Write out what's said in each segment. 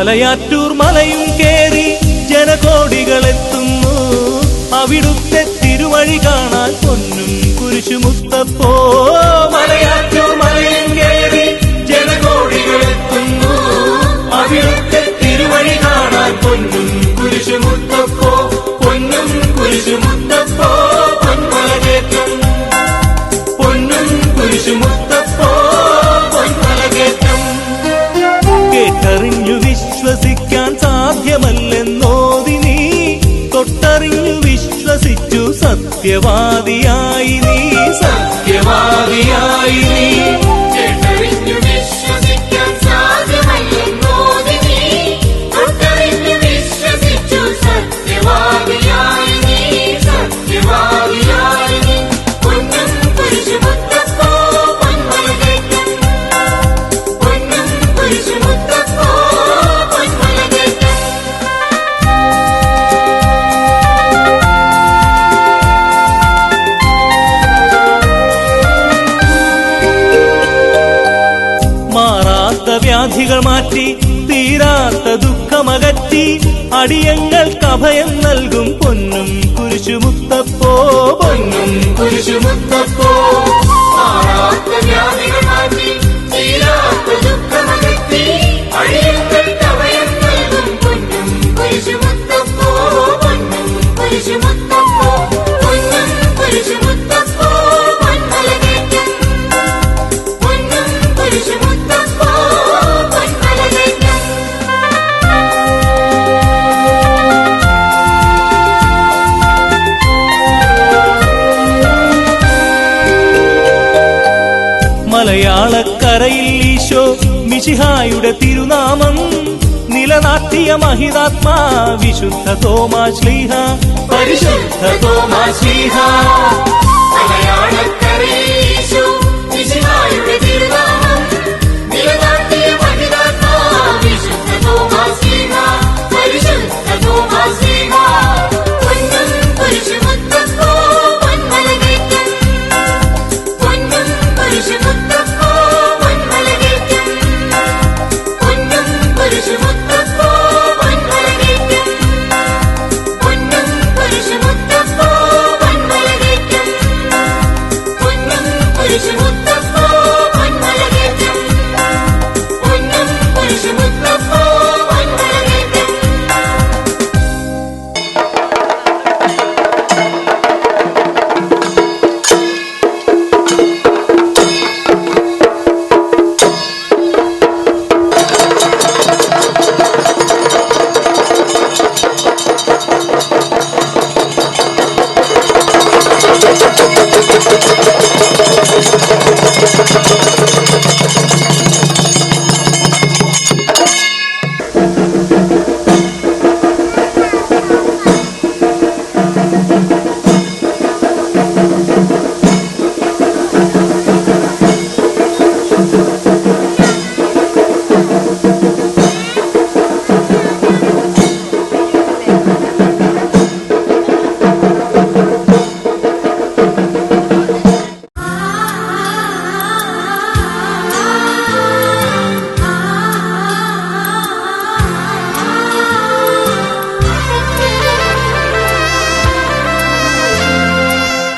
മലയാറ്റൂർ മലയും കേറി ജനകോടികളെത്തുന്നു. അവിടുത്തെ തിരുവഴി കാണാൻ പൊന്നും കുരിശുമുത്തപ്പോ. മലയാറ്റൂർ മലയും കേറി ജനകോടികളെത്തുന്നു. അവിടുത്തെ തിരുവഴി കാണാൻ പൊന്നും കുരിശുമുത്തപ്പോ. പൊന്നും കുരിശുമുത്തപ്പോ പൊന്മലകേറ്റം. പൊന്നും കുരിശുമുത്തപ്പോ പൊന്മലകേറ്റം. കേട്ടറിഞ്ഞു വിശ്വസിക്കാൻ സാധ്യമല്ലെന്നോതി നീ, തൊട്ടറിഞ്ഞു വിശ്വസിച്ചു സത്യവാദിയായി നീ. സത്യവാദിയായി നീ. കേട്ടറിഞ്ഞു വിശ്വസിക്കാൻ സാധ്യമല്ലെന്നോതി നീ, തൊട്ടറിഞ്ഞു വിശ്വസിച്ചു സത്യവാദിയായി നീ. സത്യവാദിയായി നീ. പൊന്നും കുരിശുമുത്തപ്പോ പൊന്മലകേറ്റം. പൊന്നും കുരിശുമുത്തപ്പോ പൊന്മലകേറ്റം. മാറാത്ത വ്യാധികൾ മാറ്റി തീരാത്ത ദുഃഖമകറ്റി അടിയങ്ങൾക്ക് അഭയം നൽകും പൊന്നും കുരിശുമുത്തപ്പോ. പൊന്നും കുരിശുമുത്തപ്പോ. മാറാത്ത വ്യാധികൾ മാറ്റി തീരാത്ത ദുഃഖമകറ്റി അടിയങ്ങൾക്ക് അഭയം നൽകും പൊന്നും കുരിശുമുത്തപ്പോ. പൊന്നും കുരിശുമുത്തപ്പോ. പൊന്നും കുരിശുമുത്തപ്പോ പൊന്മലകേറ്റം. പൊന്നും കുരിശുമുത്തപ്പോ പൊന്മലകേറ്റം. മലയാളക്കരയിൽ ഈശോ മിശിഹായുടെ തിരുനാമം നിലനാട്ടിയ മഹിതാത്മാ വിശുദ്ധ തോമാശ്ലീഹ. പരിശുദ്ധ തോമാശ്ലീഹ. മലയാളക്കരയിൽ ഈശോ മിശിഹായുടെ തിരുനാമം നിലനാട്ടിയ മഹിതാത്മാ വിശുദ്ധ തോമാശ്ലീഹ. പരിശുദ്ധ തോമാശ്ലീഹ. പൊന്നും കുരിശുമുത്തപ്പോ പൊന്മലകേറ്റം. പൊന്നും കുരിശുമുത്തപ്പോ പൊന്മലകേറ്റം. പൊന്നും കുരിശുമുത്തപ്പോ പൊന്മലകേറ്റം. പൊന്നും കുരിശുമുത്തപ്പോ പൊന്മലകേറ്റം. പൊന്നും കുരിശുമുത്തപ്പോ പൊന്മലകേറ്റം. പൊന്നും കുരിശുമുത്തപ്പോ പൊന്മലകേറ്റം.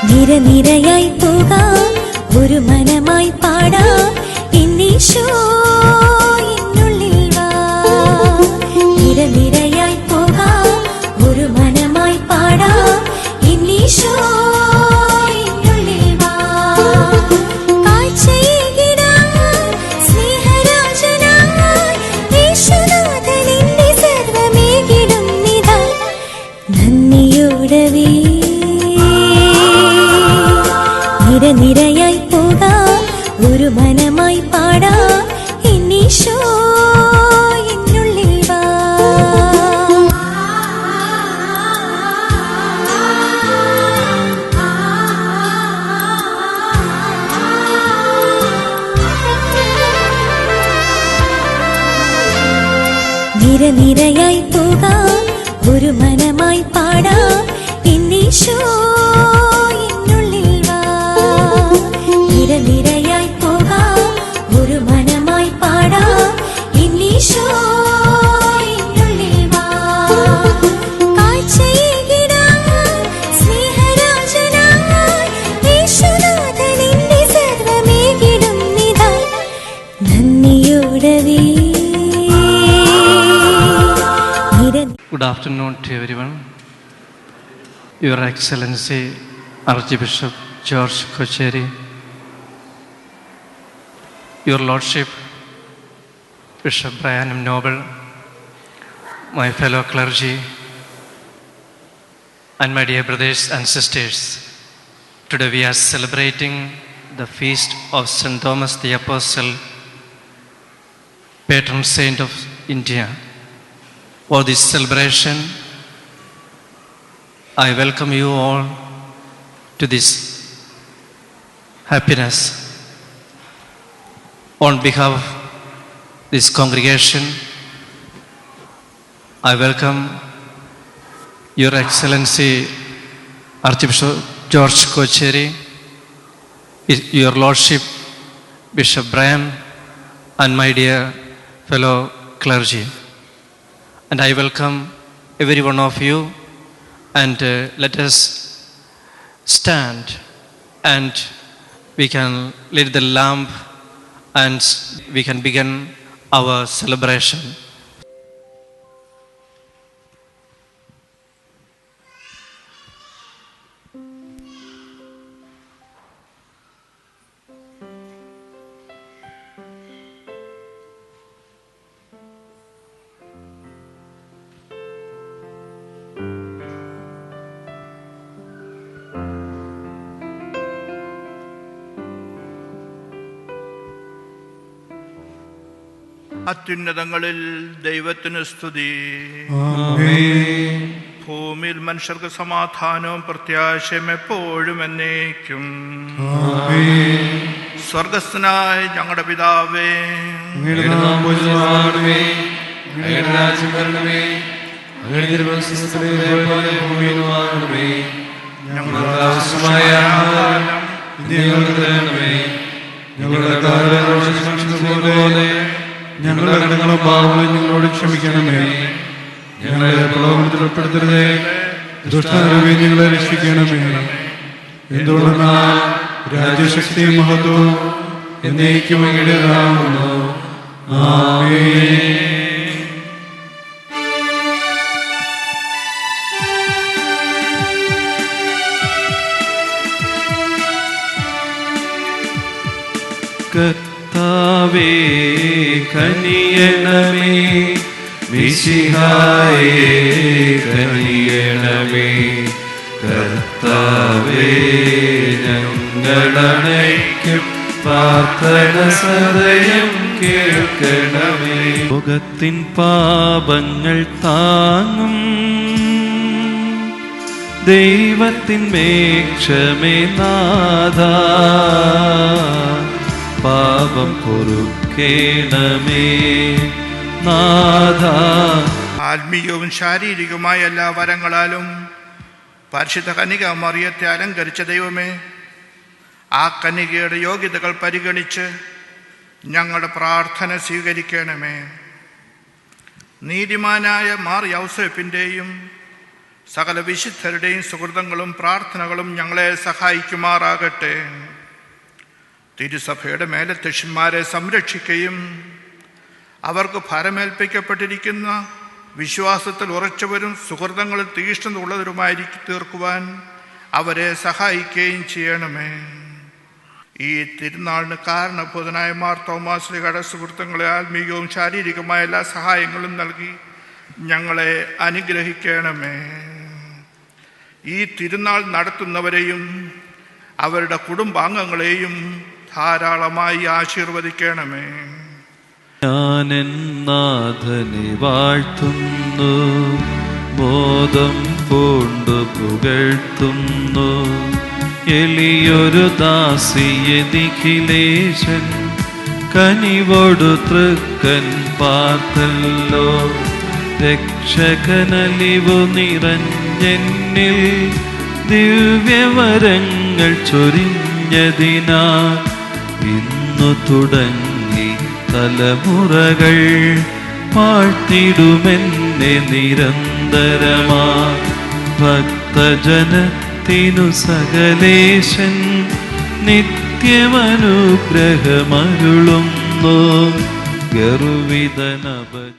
നിരനിരയായി പോകാം, ഒരു മനമായി പാടാം, എന്നീശോ എന്നുള്ളിൽ വാ. നിരനിരയായി പോകാം, ഒരു മനമായി പാടാം, എന്നീശോ എന്നുള്ളിൽ വാ. കാഴ്ചയേകിടാം സ്നേഹരാജനായി യേശുനാഥൻ എന്റെ സർവ്വമേകിടുന്നിതാ. നന്ദിയോടവേ നിരനിരയായി പോകാം, ഒരു മനമായി പാടാം, എന്നീശോ എന്നുള്ളിൽ വാ. നിരനിരയായി പോകാം, ഒരു മനമായി പാടാം, എന്നീശോ എന്നുള്ളിൽ വാ. നിരനിരയായി പോകാം, ഒരു മനമായി പാടാം, എന്നീശോ Good afternoon to everyone. Your Excellency Archbishop George Kocheri, Your Lordship Bishop Brian M. Noble, my fellow clergy, and my dear brothers and sisters. Today we are celebrating the feast of St. Thomas the Apostle, patron saint of India. For this celebration, I welcome you all to this happiness. On behalf of this congregation, I welcome Your Excellency Archbishop George Kocheri, Your Lordship Bishop Brian, and my dear fellow clergy. And I welcome every one of you, and let us stand and we can light the lamp and we can begin our celebration. അത്യുന്നതങ്ങളിൽ ദൈവത്തിന് സ്തുതി. ഭൂമിയിൽ മനുഷ്യർക്ക് സമാധാനവും പ്രത്യാശയും എപ്പോഴും എന്നേക്കും. സ്വർഗസ്ഥനായ ഞങ്ങളുടെ പിതാവേ, ഞങ്ങളുടെ കടങ്ങളും പാപങ്ങളും ഞങ്ങളോട് ക്ഷമിക്കണമേ. ഞങ്ങളെ പ്രലോഭനത്തിൽ ഉൾപ്പെടുത്തരുതേ, ദുഷ്ടനിൽ ഞങ്ങളെ രക്ഷിക്കണമേ. എന്തുകൊണ്ടെന്നാൽ രാജ്യശക്തിയും മഹത്വവും എന്നേക്കും അങ്ങയുടേതാകുന്നു. ആമേൻ. കർത്താവേ കനിയണമേ, മിശിഹായേ കനിയണമേ. കർത്താവേ ഞങ്ങളണയ്ക്കും പ്രാർത്ഥന സദയം കേൾക്കണമേ. ലോകത്തിൻ പാപങ്ങൾ താങ്ങും ദൈവത്തിൻ മേക്ഷമേ നാഥാ, പാപം പൊറുക്കേണമേ നാഥാ. ആത്മീയവും ശാരീരികവുമായ എല്ലാ വരങ്ങളാലും പരിശുദ്ധ കന്യക മറിയത്തെ അലങ്കരിച്ച ദൈവമേ, ആ കന്യകയുടെ യോഗ്യതകൾ പരിഗണിച്ച് ഞങ്ങളുടെ പ്രാർത്ഥന സ്വീകരിക്കണമേ. നീതിമാനായ മാർ യൗസേപ്പിൻ്റെയും സകല വിശുദ്ധരുടെയും സുഹൃതങ്ങളും പ്രാർത്ഥനകളും ഞങ്ങളെ സഹായിക്കുമാറാകട്ടെ. തിരുസഭയുടെ മേലധ്യക്ഷന്മാരെ സംരക്ഷിക്കുകയും അവർക്ക് ഭരമേൽപ്പിക്കപ്പെട്ടിരിക്കുന്ന വിശ്വാസത്തിൽ ഉറച്ചവരും സുഹൃതങ്ങളിൽ തീഷ്ണതയുള്ളവരുമായി തീർക്കുവാൻ അവരെ സഹായിക്കുകയും ചെയ്യണമേ. ഈ തിരുനാളിന് കാരണഭൂതനായ മാർ തോമാസ് ശ്ലീഹായുടെ സുഹൃത്തുക്കളെ ആത്മീയവും ശാരീരികമായ എല്ലാ സഹായങ്ങളും നൽകി ഞങ്ങളെ അനുഗ്രഹിക്കണമേ. ഈ തിരുനാൾ നടത്തുന്നവരെയും അവരുടെ കുടുംബാംഗങ്ങളെയും ധാരാളമായി ആശീർവദിക്കണമേ. ഞാനെൻ നാഥനെ വാഴ്ത്തുന്നു, ബോധം പൂണ്ടു പുകഴ്ത്തുന്നു. എളിയൊരു ദാസിയെ നിഖിലേശൻ കനിവോടു തൃക്കൻ പാർത്തല്ലോ. രക്ഷകനലിവു നിറഞ്ഞെന്നിൽ ദിവ്യവരങ്ങൾ ചൊരിഞ്ഞതിനാ ഇന്നു തുടങ്ങി തലമുറകൾ വാഴ്ത്തിടുമെന്നെ നിരന്തരമാ. ഭക്തജനത്തിനു സകലേശൻ നിത്യമനുഗ്രഹമരുളുന്നു. ഗർവിതനഭജ